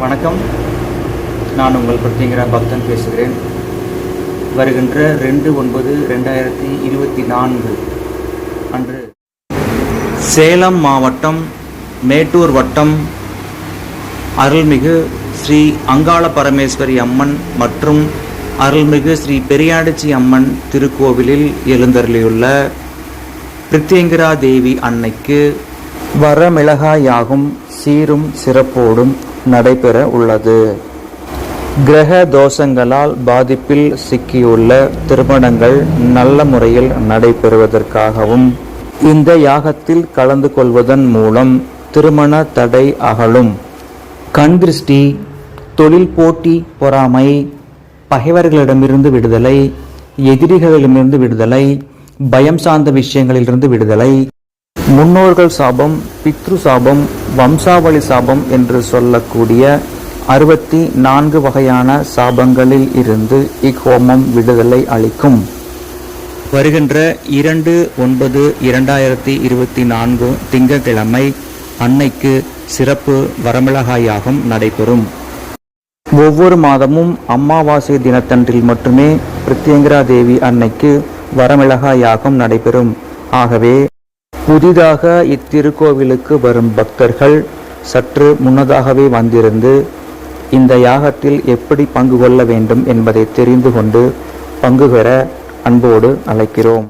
வணக்கம். நான் உங்கள் பிரத்யேகரா பக்தன் பேசுகிறேன். வருகின்ற 2/9/2024 அன்று சேலம் மாவட்டம் மேட்டூர் வட்டம் அருள்மிகு ஸ்ரீ அங்காள பரமேஸ்வரி அம்மன் மற்றும் அருள்மிகு ஸ்ரீ பெரியாடச்சி அம்மன் திருக்கோவிலில் எழுந்தருளியுள்ள பிரத்யேங்கரா தேவி அன்னைக்கு வரமிளகாயாகும் சீரும் சிறப்போடும் நடைபெற உள்ளது. கிரக தோஷங்களால் பாதிப்பில் சிக்கியுள்ள திருமணங்கள் நல்ல முறையில் நடைபெறுவதற்காகவும் இந்த யாகத்தில் கலந்து கொள்வதன் மூலம் திருமண தடை அகலும். கண் திருஷ்டி, தொழில் போட்டி, பொறாமை, பகைவர்களிடமிருந்து விடுதலை, எதிரிகளிடமிருந்து விடுதலை, பயம் சார்ந்த விஷயங்களிலிருந்து விடுதலை, முன்னோர்கள் சாபம், பித்ரு சாபம், வம்சாவளி சாபம் என்று சொல்லக்கூடிய 64 வகையான சாபங்களில் இருந்து இக்கோமம் விடுதலை அளிக்கும். வருகின்ற 2/9/2024 திங்கட்கிழமை அன்னைக்கு சிறப்பு வரமிளகாயாகம் நடைபெறும். ஒவ்வொரு மாதமும் அமாவாசை தினத்தன்றில் மட்டுமே பிரத்யேங்கரா தேவி அன்னைக்கு வரமிளகாயாகம் நடைபெறும். ஆகவே புதிதாக இத்திருக்கோவிலுக்கு வரும் பக்தர்கள் சற்று முன்னதாகவே வந்திருந்து இந்த யாகத்தில் எப்படி பங்கு கொள்ள வேண்டும் என்பதை தெரிந்து கொண்டு பங்கு பெற அன்போடு அழைக்கிறோம்.